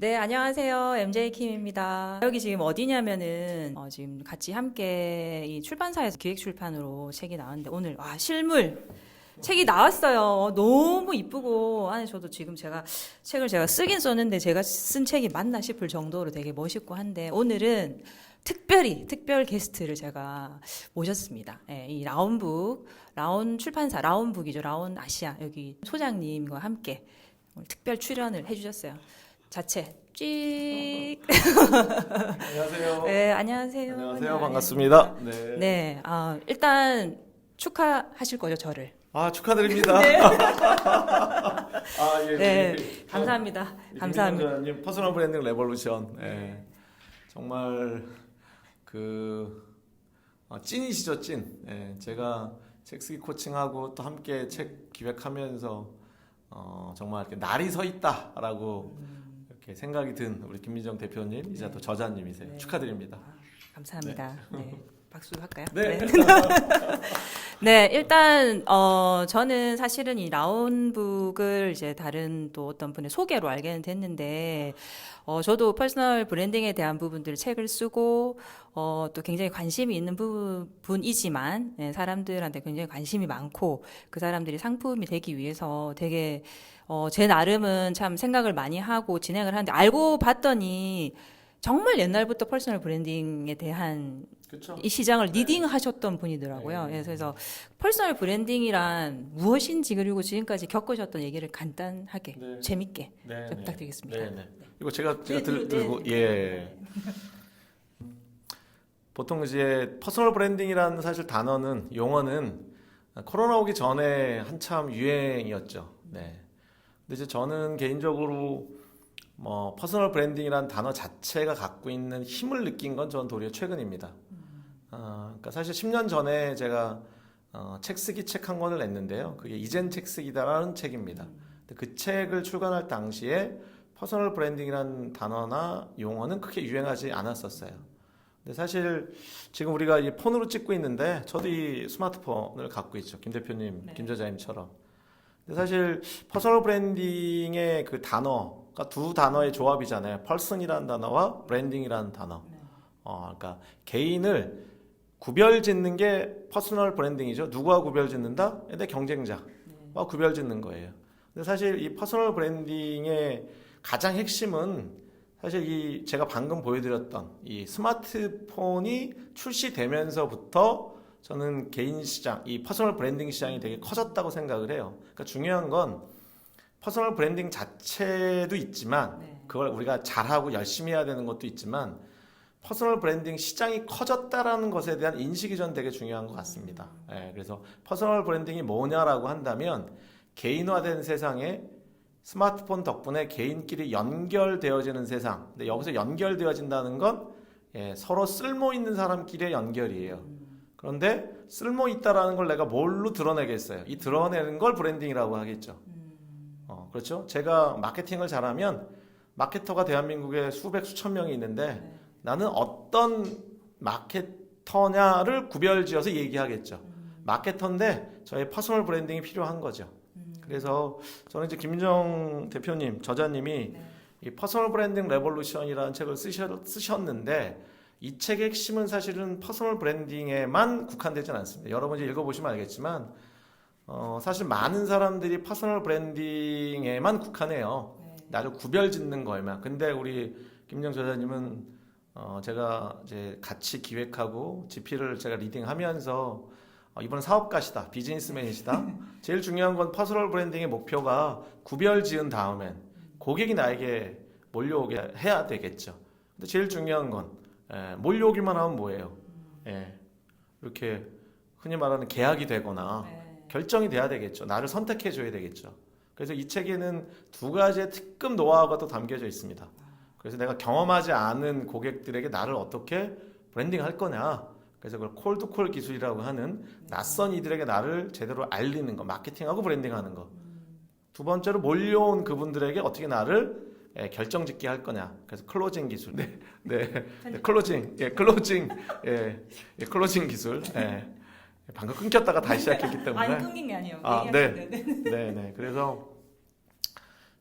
네, 안녕하세요. MJ킴입니다. 여기 지금 어디냐면은, 지금 같이 함께 이 출판사에서 기획 출판으로 책이 나왔는데, 오늘, 실물! 책이 나왔어요. 너무 이쁘고, 안에 저도 지금 책을 제가 쓰긴 썼는데, 제가 쓴 책이 맞나 싶을 정도로 되게 멋있고 한데, 오늘은 특별 게스트를 제가 모셨습니다. 예, 이 라온북, 라온 출판사, 라온북이죠. 라온 아시아, 여기 소장님과 함께 오늘 특별 출연을 해주셨어요. 자체 찍. 안녕하세요. 네, 안녕하세요. 안녕하세요. 반갑습니다. 네. 네, 일단 축하하실 거죠, 저를. 축하드립니다. 네. 예, 네, 감사합니다. 감사합니다. 님 퍼스널 브랜딩 레볼루션. 정말 찐이시죠, 찐. 제가 책 쓰기 코칭하고 또 함께 책 기획하면서 정말 이렇게 날이 서 있다라고 이렇게 생각이 든 우리 김민정 대표님, 이제 또 저자님이세요. 네. 축하드립니다. 감사합니다. 네. 박수 할까요? 네. 네, 일단 저는 사실은 이 라온북을 이제 다른 또 어떤 분의 소개로 알게는 됐는데 저도 퍼스널 브랜딩에 대한 부분들 책을 쓰고 또 굉장히 관심이 있는 부분이지만 사람들한테 굉장히 관심이 많고 그 사람들이 상품이 되기 위해서 되게 제 나름은 참 생각을 많이 하고 진행을 하는데 알고 봤더니 정말 옛날부터 퍼스널 브랜딩에 대한 그렇죠. 이 시장을 리딩하셨던 분이더라고요. 네. 그래서 퍼스널 브랜딩이란 무엇인지 그리고 지금까지 겪으셨던 얘기를 간단하게 네. 재밌게 네, 부탁드리겠습니다. 네. 이거 제가 네, 들고 네. 보통 이제 퍼스널 브랜딩이라는 사실 단어는 용어는 코로나 오기 전에 한참 유행이었죠. 네. 근데 이제 저는 개인적으로 퍼스널 브랜딩이라는 단어 자체가 갖고 있는 힘을 느낀 건 전 도리어 최근입니다. 그러니까 사실 10년 전에 제가 책 쓰기 책 한 권을 냈는데요. 그게 이젠 책 쓰기다라는 책입니다. 근데 그 책을 출간할 당시에 퍼스널 브랜딩이라는 단어나 용어는 크게 유행하지 않았었어요. 근데 사실 지금 우리가 이 폰으로 찍고 있는데 저도 이 스마트폰을 갖고 있죠. 김 대표님, 네. 김 저자님처럼. 근데 사실 퍼스널 브랜딩의 그 단어가 두 단어의 조합이잖아요. 펄슨이라는 단어와 브랜딩이라는 단어. 네. 그러니까 개인을 구별 짓는 게 퍼스널 브랜딩이죠. 누구와 구별 짓는다? 내 경쟁자와 구별 짓는 거예요. 근데 사실 이 퍼스널 브랜딩의 가장 핵심은 사실 이 제가 방금 보여드렸던 이 스마트폰이 출시되면서부터 저는 개인 시장, 이 퍼스널 브랜딩 시장이 되게 커졌다고 생각을 해요. 그러니까 중요한 건 퍼스널 브랜딩 자체도 있지만 그걸 우리가 잘하고 열심히 해야 되는 것도 있지만 퍼스널 브랜딩 시장이 커졌다라는 것에 대한 인식이 전 되게 중요한 것 같습니다. 그래서 퍼스널 브랜딩이 뭐냐라고 한다면 개인화된 세상에 스마트폰 덕분에 개인끼리 연결되어지는 세상. 근데 여기서 연결되어진다는 건 서로 쓸모 있는 사람끼리의 연결이에요. 그런데 쓸모 있다라는 걸 내가 뭘로 드러내겠어요? 이 드러내는 걸 브랜딩이라고 하겠죠. 그렇죠? 제가 마케팅을 잘하면 마케터가 대한민국에 수백 수천 명이 있는데 나는 어떤 마케터냐를 구별지어서 얘기하겠죠. 마케터인데 저의 퍼스널 브랜딩이 필요한 거죠. 그래서 저는 이제 김민정 대표님, 저자님이 이 퍼스널 브랜딩 레볼루션이라는 책을 쓰셨는데 이 책의 핵심은 사실은 퍼스널 브랜딩에만 국한되진 않습니다. 여러분 이제 읽어보시면 알겠지만 사실 많은 사람들이 퍼스널 브랜딩에만 국한해요. 나를 구별 짓는 거에만. 근데 우리 김민정 저자님은 제가 이제 같이 기획하고 GP를 제가 리딩하면서 이번은 사업가시다, 비즈니스맨이시다. 제일 중요한 건 퍼스널 브랜딩의 목표가 구별 지은 다음엔 고객이 나에게 몰려오게 해야 되겠죠. 근데 제일 중요한 건 몰려오기만 하면 뭐예요? 이렇게 흔히 말하는 계약이 되거나 결정이 돼야 되겠죠. 나를 선택해 줘야 되겠죠. 그래서 이 책에는 두 가지의 특급 노하우가 또 담겨져 있습니다. 그래서 내가 경험하지 않은 고객들에게 나를 어떻게 브랜딩할 거냐. 그래서 그걸 콜투콜 기술이라고 하는 낯선 이들에게 나를 제대로 알리는 거, 마케팅하고 브랜딩하는 거. 두 번째로 몰려온 그분들에게 어떻게 나를 결정짓게 할 거냐. 그래서 클로징 기술. 클로징 기술. 방금 끊겼다가 다시 시작했기 때문에. 아니, 끊긴 게 아니에요. 네. 그래서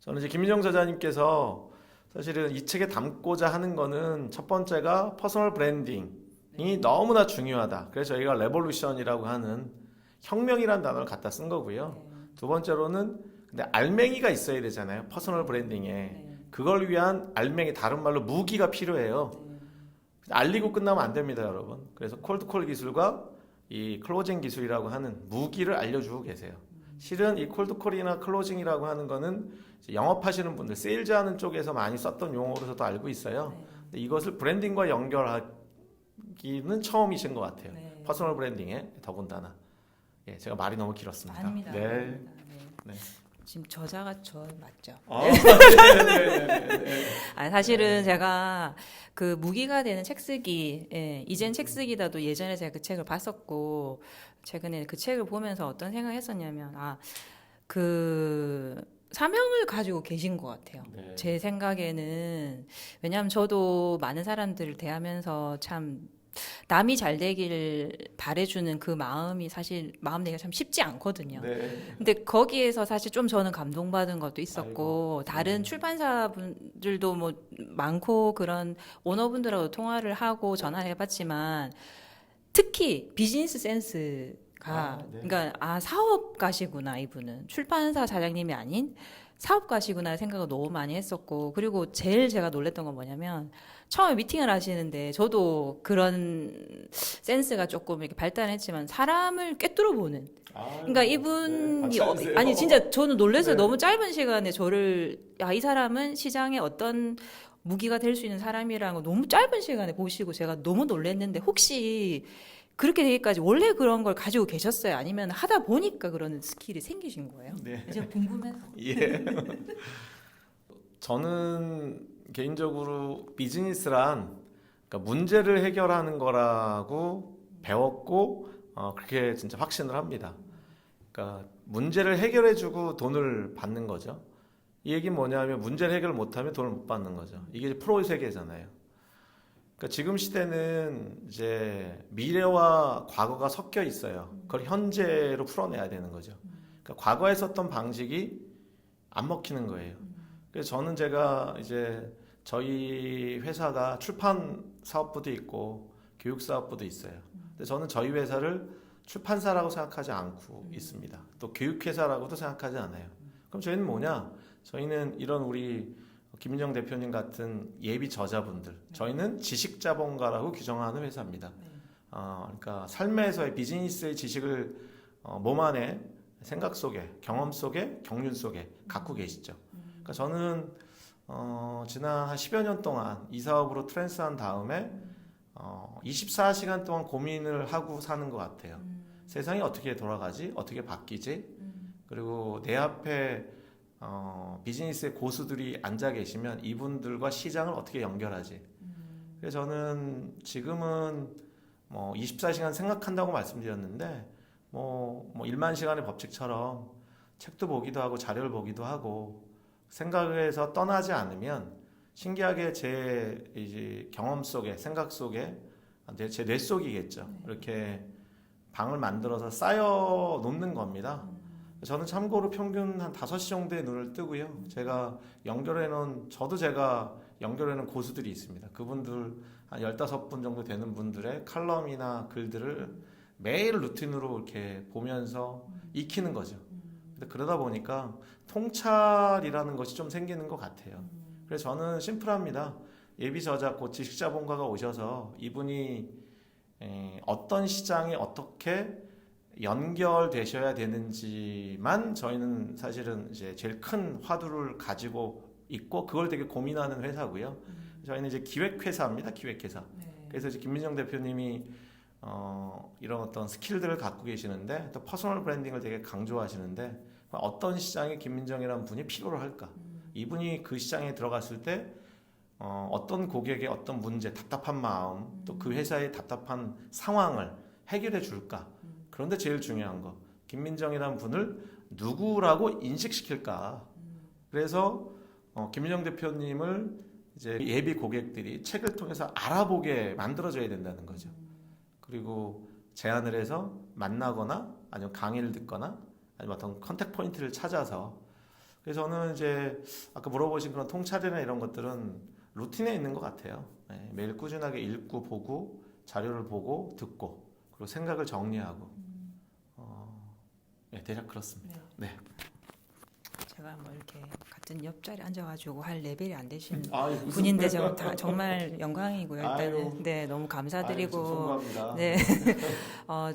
저는 이제 김민정 저자님께서 사실은 이 책에 담고자 하는 거는 첫 번째가 퍼스널 브랜딩이 너무나 중요하다. 그래서 저희가 레볼루션이라고 하는 혁명이라는 단어를 갖다 쓴 거고요. 두 번째로는 근데 알맹이가 있어야 되잖아요. 퍼스널 브랜딩에. 그걸 위한 알맹이, 다른 말로 무기가 필요해요. 알리고 끝나면 안 됩니다, 여러분. 그래서 콜드콜 기술과 이 클로징 기술이라고 하는 무기를 알려주고 계세요. 실은 이 콜드콜이나 클로징이라고 하는 거는 영업하시는 분들, 세일즈하는 쪽에서 많이 썼던 용어로서도 알고 있어요. 근데 이것을 브랜딩과 연결하기는 처음이신 것 같아요. 퍼스널 브랜딩에 더군다나. 예, 제가 말이 너무 길었습니다. 아닙니다. 네. 아닙니다. 네. 지금 저자가 저 맞죠? 네네네. 사실은 제가 그 무기가 되는 책 쓰기, 이젠 책 쓰기다도 예전에 제가 그 책을 봤었고, 최근에 그 책을 보면서 어떤 생각을 했었냐면, 그 사명을 가지고 계신 것 같아요. 네. 제 생각에는. 왜냐하면 저도 많은 사람들을 대하면서 참 남이 잘 되길 바래주는 그 마음이 사실 마음 내기가 참 쉽지 않거든요. 네. 근데 거기에서 사실 좀 저는 감동받은 것도 있었고, 아이고. 다른 출판사분들도 뭐 많고 그런 오너분들하고 통화를 하고 전화를 해봤지만, 특히 비즈니스 센스가, 네. 그러니까 사업가시구나 이분은 출판사 사장님이 아닌 사업가시구나 생각을 너무 많이 했었고, 그리고 제일 제가 놀랬던 건 뭐냐면 처음에 미팅을 하시는데 저도 그런 센스가 조금 이렇게 발달했지만 사람을 꿰뚫어 보는. 그러니까 이분이 아니 진짜 저는 놀라서 너무 짧은 시간에 저를 이 사람은 시장에 어떤 무기가 될 수 있는 사람이라는 거 너무 짧은 시간에 보시고 제가 너무 놀랐는데, 혹시 그렇게 되기까지 원래 그런 걸 가지고 계셨어요? 아니면 하다 보니까 그런 스킬이 생기신 거예요? 네. 제가 궁금해서. 예. 저는 개인적으로 비즈니스란 그러니까 문제를 해결하는 거라고 배웠고 그렇게 진짜 확신을 합니다. 그러니까 문제를 해결해주고 돈을 받는 거죠. 이 얘기는 뭐냐면 문제를 해결 못하면 돈을 못 받는 거죠. 이게 프로의 세계잖아요. 그러니까 지금 시대는 이제 미래와 과거가 섞여 있어요. 그걸 현재로 풀어내야 되는 거죠. 그러니까 과거에 썼던 방식이 안 먹히는 거예요. 그래서 저는 제가 이제 저희 회사가 출판 사업부도 있고 교육 사업부도 있어요. 근데 저는 저희 회사를 출판사라고 생각하지 않고 있습니다. 또 교육회사라고도 생각하지 않아요. 그럼 저희는 뭐냐? 저희는 이런 우리 김민정 대표님 같은 예비 저자분들, 저희는 지식자본가라고 규정하는 회사입니다. 그러니까 삶에서의 비즈니스의 지식을 몸 안에, 생각 속에, 경험 속에, 경륜 속에 갖고 계시죠. 그러니까 저는 지난 한 10여 년 동안 이 사업으로 트랜스한 다음에 24시간 동안 고민을 하고 사는 것 같아요. 세상이 어떻게 돌아가지? 어떻게 바뀌지? 그리고 내 앞에 비즈니스의 고수들이 앉아 계시면 이분들과 시장을 어떻게 연결하지? 그래서 저는 지금은 뭐 24시간 생각한다고 말씀드렸는데 뭐 1만 시간의 법칙처럼 책도 보기도 하고 자료를 보기도 하고 생각에서 떠나지 않으면 신기하게 제 이제 경험 속에, 생각 속에, 제 뇌 속이겠죠. 이렇게 방을 만들어서 쌓여 놓는 겁니다. 저는 참고로 평균 한 5시 정도의 눈을 뜨고요. 제가 제가 연결해 놓은 고수들이 있습니다. 그분들 한 15분 정도 되는 분들의 칼럼이나 글들을 매일 루틴으로 이렇게 보면서 익히는 거죠. 근데 그러다 보니까 통찰이라는 것이 좀 생기는 것 같아요. 그래서 저는 심플합니다. 예비 저자고 지식자본가가 오셔서 이분이 어떤 시장에 어떻게 연결되셔야 되는지만 저희는 사실은 이제 제일 큰 화두를 가지고 있고 그걸 되게 고민하는 회사고요. 저희는 이제 기획회사입니다. 기획회사. 그래서 이제 김민정 대표님이 이런 어떤 스킬들을 갖고 계시는데 또 퍼스널 브랜딩을 되게 강조하시는데 어떤 시장에 김민정이라는 분이 필요로 할까? 이분이 그 시장에 들어갔을 때 어떤 고객의 어떤 문제, 답답한 마음, 또 그 회사의 답답한 상황을 해결해 줄까? 그런데 제일 중요한 거, 김민정이라는 분을 누구라고 인식시킬까? 그래서 김민정 대표님을 이제 예비 고객들이 책을 통해서 알아보게 만들어줘야 된다는 거죠. 그리고 제안을 해서 만나거나 아니면 강의를 듣거나 아니면 어떤 컨택 포인트를 찾아서 그래서 저는 이제 아까 물어보신 그런 통찰이나 이런 것들은 루틴에 있는 것 같아요. 네, 매일 꾸준하게 읽고 보고 자료를 보고 듣고 그리고 생각을 정리하고 네, 대략 그렇습니다. 네. 제가 뭐 이렇게 같은 옆자리에 앉아가지고 할 레벨이 안 되신 아유, 분인데 정말 영광이고요. 일단은 아유. 네 너무 감사드리고 송구합니다. 네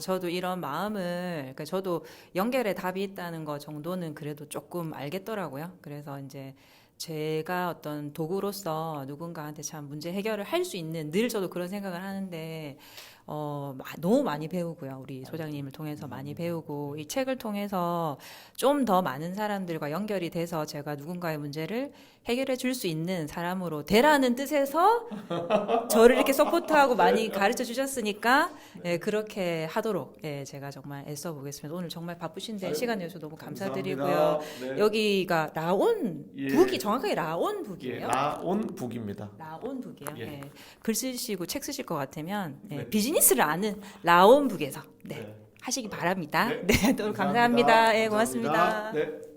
저도 이런 마음을 그러니까 저도 연결에 답이 있다는 거 정도는 그래도 조금 알겠더라고요. 그래서 이제 제가 어떤 도구로서 누군가한테 참 문제 해결을 할 수 있는 늘 저도 그런 생각을 하는데 너무 많이 배우고요. 우리 소장님을 통해서 많이 배우고 이 책을 통해서 좀 더 많은 사람들과 연결이 돼서 제가 누군가의 문제를 해결해 줄 수 있는 사람으로 되라는 뜻에서 저를 이렇게 서포트하고 많이 가르쳐 주셨으니까 예, 그렇게 하도록 예, 제가 정말 애써 보겠습니다. 오늘 정말 바쁘신데 시간 내주셔서 너무 감사드리고요. 네. 여기가 라온 예. 북이 정확하게 라온 예, 북이에요. 라온북입니다. 라온 북이요. 예. 예. 글 쓰시고 책 쓰실 것 같으면 예, 네. 비즈니스를 아는 라온 북에서 네, 네. 하시기 바랍니다. 네. 네, 너무 감사합니다. 예, 고맙습니다. 네.